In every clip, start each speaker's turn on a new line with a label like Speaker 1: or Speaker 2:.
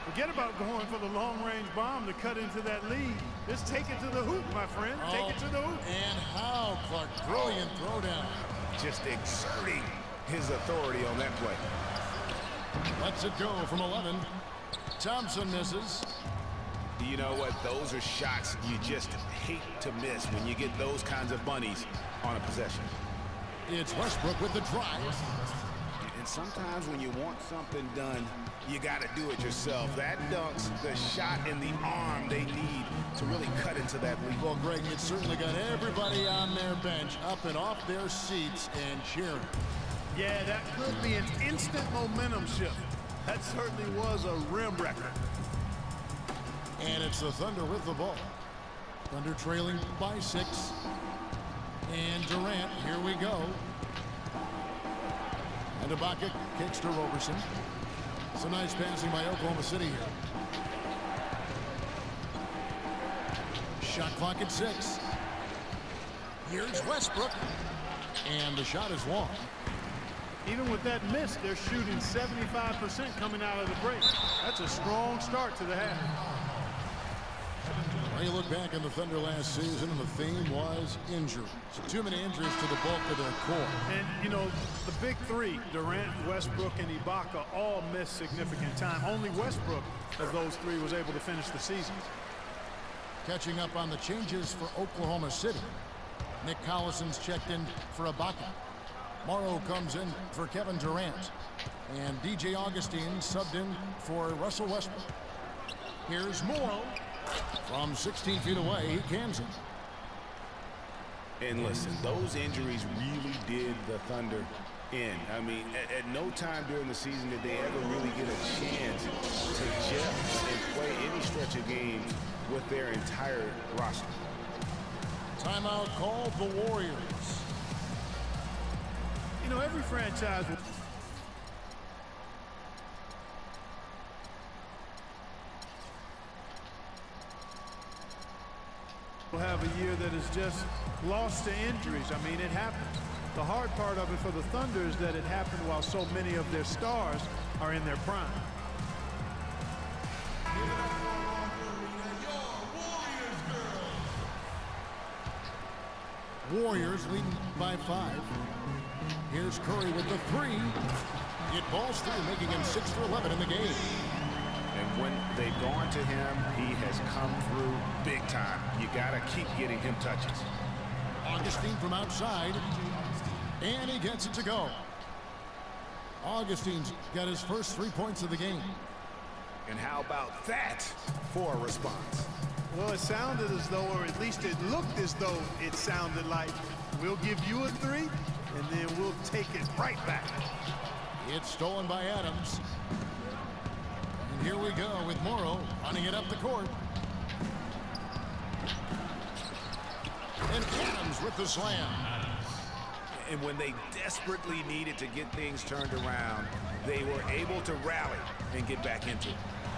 Speaker 1: Forget about going for the long-range bomb to cut into that lead. Just take it to the hoop, my friend. Take it to the hoop.
Speaker 2: And how, Clark? Brilliant throwdown.
Speaker 3: Just exerting his authority on that play.
Speaker 2: Lets it go from 11. Thompson misses.
Speaker 3: You know what? Those are shots you just hate to miss when you get those kinds of bunnies on a possession.
Speaker 2: It's Westbrook with the drive.
Speaker 3: And sometimes when you want something done, you got to do it yourself. That dunks the shot and the arm they need to really cut into that lead.
Speaker 2: Well, Greg, it certainly got everybody on their bench up and off their seats and cheering.
Speaker 1: Yeah, that could be an instant momentum shift. That certainly was a rim record.
Speaker 2: And it's the Thunder with the ball. Thunder trailing by 6. And Durant, here we go. And Ibaka kicks to Roberson. Some nice passing by Oklahoma City here. Shot clock at 6. Here's Westbrook. And the shot is long.
Speaker 1: Even with that miss, they're shooting 75% coming out of the break. That's a strong start to the half.
Speaker 2: When you look back on the Thunder last season, and the theme was injuries. Too many injuries to the bulk of their core.
Speaker 1: And, you know, the big three, Durant, Westbrook, and Ibaka, all missed significant time. Only Westbrook of those three was able to finish the season.
Speaker 2: Catching up on the changes for Oklahoma City. Nick Collison's checked in for Ibaka. Morrow comes in for Kevin Durant. And DJ Augustine subbed in for Russell Westbrook. Here's Morrow. From 16 feet away, he cans it.
Speaker 3: And listen, those injuries really did the Thunder in. I mean, at no time during the season did they ever really get a chance to gel and play any stretch of games with their entire roster.
Speaker 2: Timeout called the Warriors.
Speaker 1: You know, every franchise will have a year that is just lost to injuries. I mean, it happens. The hard part of it for the Thunder is that it happened while so many of their stars are in their prime.
Speaker 2: Warriors leading by 5. Here's Curry with the 3. It balls through, making him 6 for 11 in the game.
Speaker 3: And when they've gone to him, he has come through big time. You got to keep getting him touches.
Speaker 2: Augustine from outside. And he gets it to go. Augustine's got his first 3 points of the game.
Speaker 3: And how about that for a response?
Speaker 1: Well, it sounded as though, or at least it looked as though it sounded like, we'll give you a 3, and then we'll take it right back.
Speaker 2: It's stolen by Adams. And here we go with Morrow running it up the court. And Adams with the slam.
Speaker 3: And when they desperately needed to get things turned around, they were able to rally and get back into it.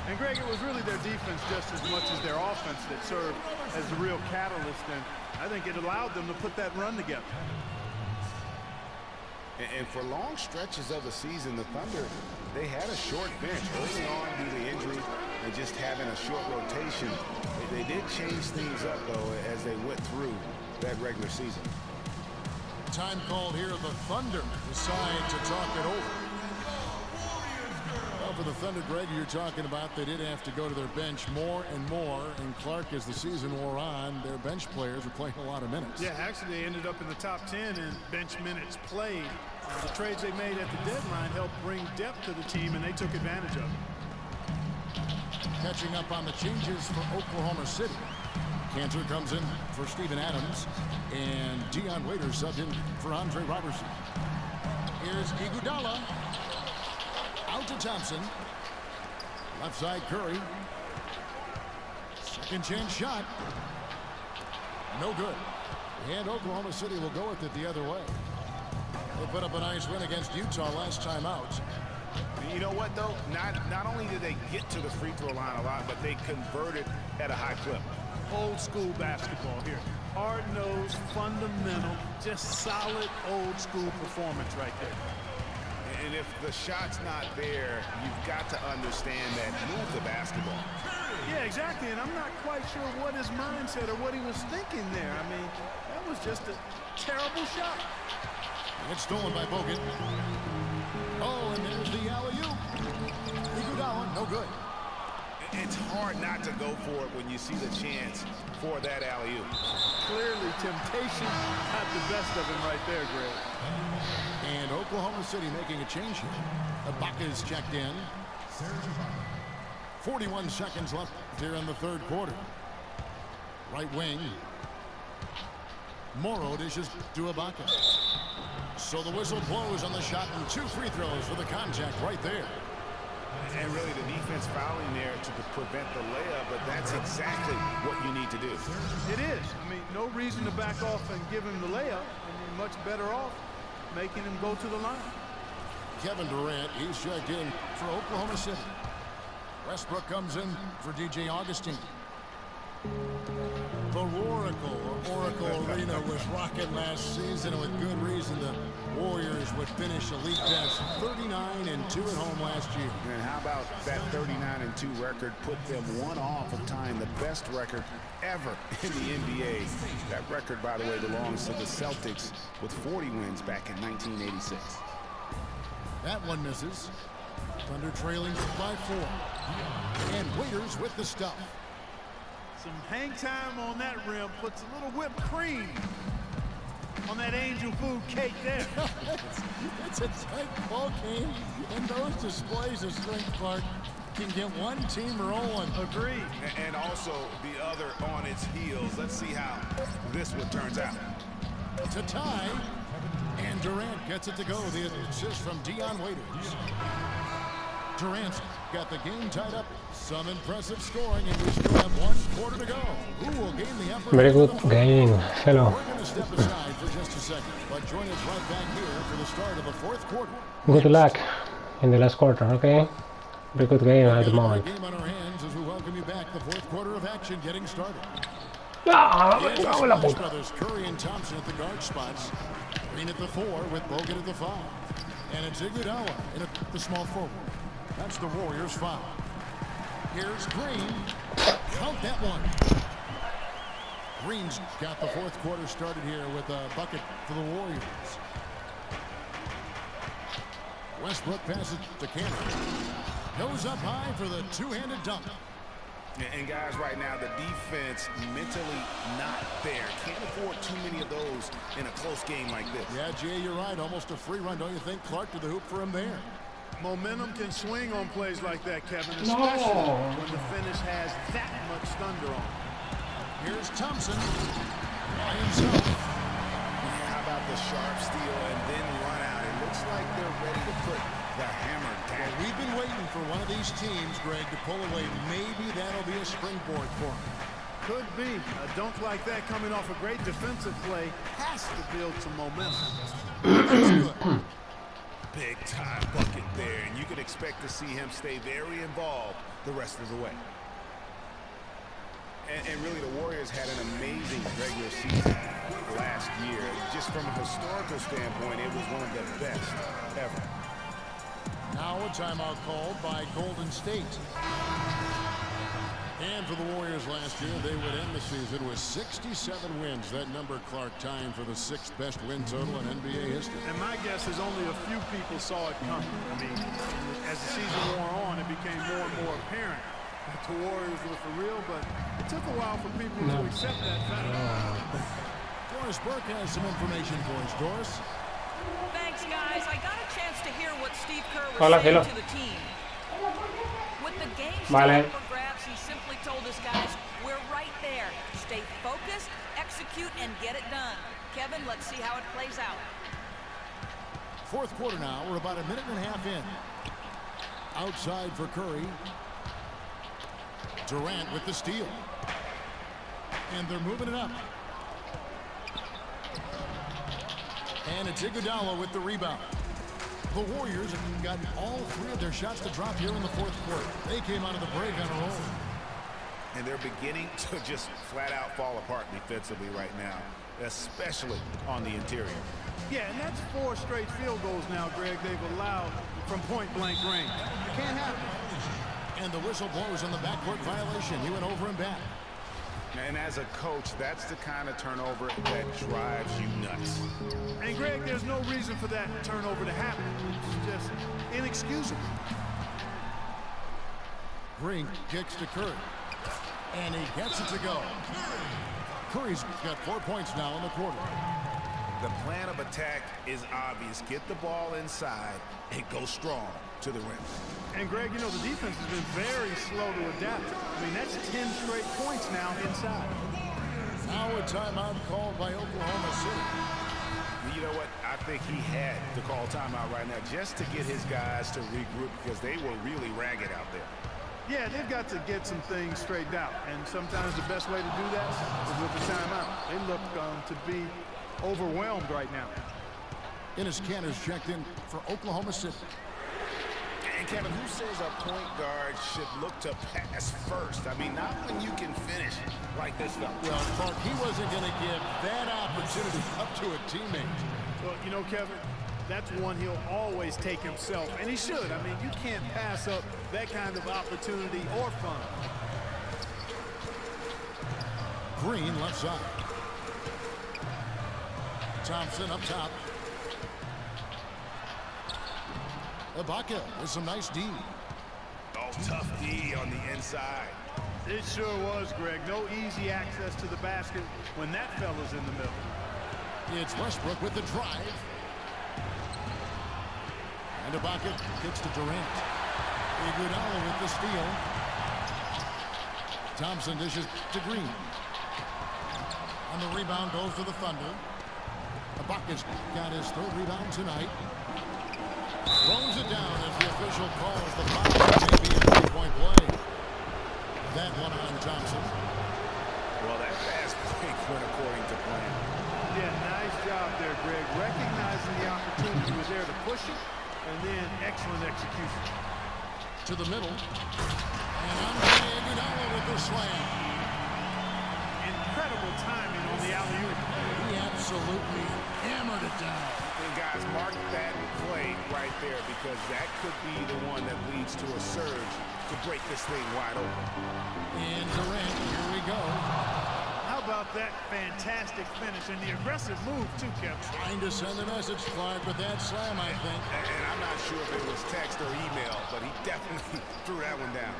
Speaker 1: And, Greg, it was really their defense just as much as their offense that served as the real catalyst, and I think it allowed them to put that run together.
Speaker 3: And for long stretches of the season, the Thunder, they had a short bench early on due to injury and just having a short rotation. They did change things up, though, as they went through that regular season.
Speaker 2: Time called here. The Thunder decide to talk it over. Well, for the Thunder, Greg, you're talking about, they did have to go to their bench more and more. And Clark, as the season wore on, their bench players were playing a lot of minutes.
Speaker 1: Yeah, actually, they ended up in the top 10 in bench minutes played. The trades they made at the deadline helped bring depth to the team, and they took advantage of it.
Speaker 2: Catching up on the changes for Oklahoma City. Cantor comes in for Steven Adams, and Dion Waiters subbed in for Andre Robertson. Here's Iguodala. Out to Thompson. Left side Curry. Second chance shot. No good. And Oklahoma City will go with it the other way. They put up a nice win against Utah last time out.
Speaker 3: You know what, though? Not only did they get to the free throw line a lot, but they converted at a high clip.
Speaker 1: Old school basketball here. Hard-nosed, fundamental, just solid old school performance right there.
Speaker 3: And if the shot's not there, you've got to understand that. Move the basketball.
Speaker 1: Yeah, exactly, and I'm not quite sure what his mindset or what he was thinking there. I mean, that was just a terrible shot.
Speaker 2: It's stolen by Bogut. Oh, and there's the alley-oop. Iguodala, no good.
Speaker 3: It's hard not to go for it when you see the chance for that alley-oop.
Speaker 1: Clearly, temptation got the best of him right there, Greg.
Speaker 2: And Oklahoma City making a change here. Ibaka's checked in. 41 seconds left here in the third quarter. Right wing. Morrow dishes to Ibaka. So the whistle blows on the shot and 2 free throws for the contact right there.
Speaker 3: And really the defense fouling there to prevent the layup, but that's exactly what you need to do.
Speaker 1: It is. I mean, no reason to back off and give him the layup. I mean, much better off making him go to the line.
Speaker 2: Kevin Durant, he's checked in for Oklahoma City. Westbrook comes in for DJ Augustine. The Oracle Arena was rocking last season, and with good reason. The Warriors would finish a league best 39-2 at home last year.
Speaker 3: And how about that 39-2 record put them one off of tying the best record ever in the NBA. That record, by the way, belongs to the Celtics with 40 wins back in 1986.
Speaker 2: That one misses. Thunder trailing by 4. And Waiters with the stuff.
Speaker 1: Some hang time on that rim puts a little whipped cream on that angel food cake there.
Speaker 2: It's a tight ball game, and those displays of strength, Clark, can get one team rolling.
Speaker 1: Agreed.
Speaker 3: And also the other on its heels. Let's see how this one turns out.
Speaker 2: To tie, and Durant gets it to go. The assist from Dion Waiters. Durant's got the game tied up. Some impressive scoring, and we still have 1 quarter to go. Who will gain the upper?
Speaker 4: Very good game. Hello.
Speaker 2: We're going to step aside for just a second, but join us right back here for the start of the 4th quarter.
Speaker 4: Good luck in the last quarter, okay? Very good game at the moment.
Speaker 2: Game on our hands as we welcome you back. The 4th quarter of action getting started. Brothers Curry and Thompson at the guard spots. Green at the 4 with Bogut at the 5. And it's Iguodala in the small forward. That's the Warriors' foul. Here's Green. Count that one. Green's got the 4th quarter started here with a bucket for the Warriors. Westbrook passes to Cannon. Goes up high for the 2-handed dunk.
Speaker 3: And guys, right now the defense mentally not there. Can't afford too many of those in a close game like this.
Speaker 2: Yeah, Jay, you're right. Almost a free run, don't you think? Clark to the hoop for him there.
Speaker 1: Momentum can swing on plays like that, Kevin, especially when the finish has that much thunder on it.
Speaker 2: Here's Thompson by himself.
Speaker 3: How about the sharp steal and then run out? It looks like they're ready to put the hammer down.
Speaker 2: Well, we've been waiting for one of these teams, Greg, to pull away. Maybe that'll be a springboard for them.
Speaker 1: Could be. A dunk like that coming off a great defensive play has to build some momentum.
Speaker 2: That's good.
Speaker 3: Big time bucket there, and you can expect to see him stay very involved the rest of the way. And really, the Warriors had an amazing regular season last year. Just from a historical standpoint, it was one of the best ever.
Speaker 2: Now a timeout called by Golden State. And for the Warriors last year, they would end the season with 67 wins. That number, Clark, tying for the 6th best win total in NBA history.
Speaker 1: And my guess is only a few people saw it coming. I mean, as the season wore on, it became more and more apparent that the Warriors were for real, but it took a while for people to accept that fact.
Speaker 2: Doris Burke has some information for us. Doris?
Speaker 5: Thanks, guys. I got a chance to hear what Steve Kerr was
Speaker 4: Hola,
Speaker 5: saying
Speaker 4: hello.
Speaker 5: to the team. With the game
Speaker 4: Vale.
Speaker 5: still up for grabs, he simply told his guys, we're right there. Stay focused, execute, and get it done. Kevin, let's see how it plays out.
Speaker 2: 4th quarter now. We're about a minute and a half in. Outside for Curry. Durant with the steal. And they're moving it up. And it's Iguodala with the rebound. The Warriors have gotten all 3 of their shots to drop here in the 4th quarter. They came out of the break on a roll.
Speaker 3: And they're beginning to just flat out fall apart defensively right now. especially on the interior.
Speaker 1: Yeah, and that's 4 straight field goals now, Greg, they've allowed from point-blank range. You can't have it.
Speaker 2: And the whistle blows on the backcourt violation. He went over and back.
Speaker 3: And as a coach, that's the kind of turnover that drives you nuts.
Speaker 1: And, Greg, there's no reason for that turnover to happen. It's just inexcusable.
Speaker 2: Green kicks to Curry. And he gets it to go. Curry's got 4 points now in the quarter.
Speaker 3: The plan of attack is obvious. Get the ball inside and go strong to the rim.
Speaker 1: And, Greg, you know, the defense has been very slow to adapt. I mean, that's 10 straight points now inside.
Speaker 2: Now a timeout called by Oklahoma City.
Speaker 3: You know what? I think he had to call timeout right now just to get his guys to regroup because they were really ragged out there.
Speaker 1: Yeah, they've got to get some things straightened out. And sometimes the best way to do that is with the timeout. They look to be overwhelmed right now.
Speaker 2: Enes Kanter's checked in for Oklahoma City.
Speaker 3: And Kevin, who says a point guard should look to pass first? I mean, not when you can finish like this fella.
Speaker 2: Well, Clark, he wasn't going to give that opportunity up to a teammate.
Speaker 1: Well, you know, Kevin, that's one he'll always take himself, and he should. I mean, you can't pass up that kind of opportunity or fun.
Speaker 2: Green left side. Thompson up top. Ibaka with some nice D.
Speaker 3: Oh, tough D on the inside.
Speaker 1: It sure was, Greg. No easy access to the basket when that fella's in the middle.
Speaker 2: It's Westbrook with the drive. And Ibaka kicks to Durant. Iguodala with the steal. Thompson dishes to Green. And the rebound goes to the Thunder. Ibaka's got his 3rd rebound tonight. Throws it down as the official calls the foul. Maybe a 3-point play. That one on Thompson.
Speaker 3: Well, that fast break went according to plan.
Speaker 1: Yeah, nice job there, Greg. Recognizing the opportunity was there to push it, and then excellent execution.
Speaker 2: To the middle. And Andre Iguodala with the slam.
Speaker 1: Incredible timing on the alley-oop.
Speaker 2: He absolutely hammered it down.
Speaker 3: And guys, mark that play right there because that could be the one that leads to a surge to break this thing wide open.
Speaker 2: And Durant, here we go.
Speaker 1: How about that fantastic finish and the aggressive move, too, Kevin?
Speaker 2: Trying to send a message, Clark, with that slam, I think.
Speaker 3: And I'm not sure if it was text or email, but he definitely threw that one down.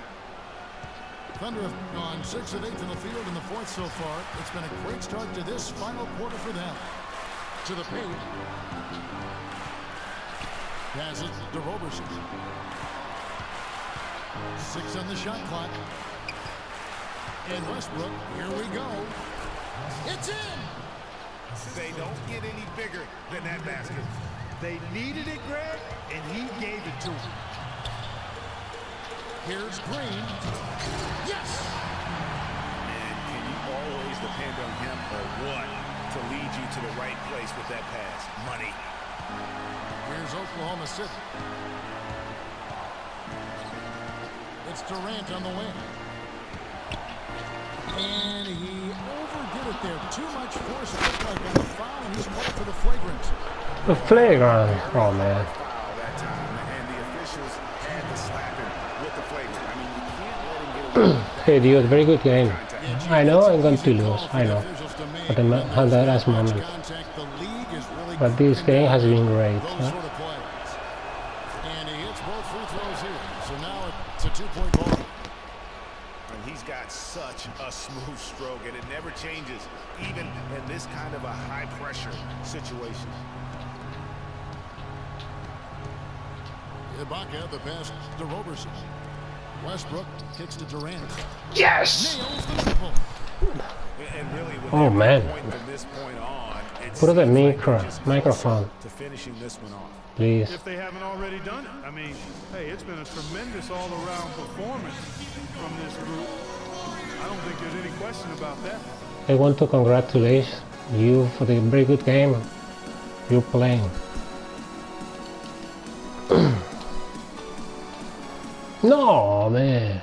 Speaker 2: Thunder have gone 6 of 8 in the field in the 4th so far. It's been a great start to this final quarter for them. To the paint. Passes to Roberson. 6 on the shot clock. And Westbrook, here we go. It's in!
Speaker 3: They don't get any bigger than that basket.
Speaker 1: They needed it, Greg, and he gave it to them.
Speaker 2: Here's Green. Yes!
Speaker 3: And can you always depend on him or what to lead you to the right place with that pass? Money.
Speaker 2: Here's Oklahoma City. It's Durant on the wing. And he overdid it there. Too much force. It looked like on the foul, and he's called for the flagrant.
Speaker 4: The flagrant. Oh man.
Speaker 3: Foul that time, and the officials had to slap him with the flagrant. I mean, you can't let him get away with that.
Speaker 4: Hey dude, very good game. I know I'm going to lose, I know. But I'm at the last moment. But this game has been great. Huh?
Speaker 2: And he hits both free throws here. So now it's a 2-point ball.
Speaker 3: And he's got such a smooth stroke, and it never changes, even in this kind of a high-pressure situation.
Speaker 2: Ibaka, the pass to Roberson. Westbrook kicks to Durant.
Speaker 4: Yes!
Speaker 2: Nails the triple.
Speaker 3: And really, with
Speaker 4: Oh,
Speaker 3: every
Speaker 4: man.
Speaker 3: point from this point on, it
Speaker 4: Put the
Speaker 3: seems like they're just
Speaker 4: microphone,
Speaker 3: closer to finishing this one off.
Speaker 4: please.
Speaker 1: If they haven't already done it. I mean, hey, it's been a tremendous all-around performance from this group. I don't think there's any question about that.
Speaker 4: I want to congratulate you for the very good game you're playing. No, man.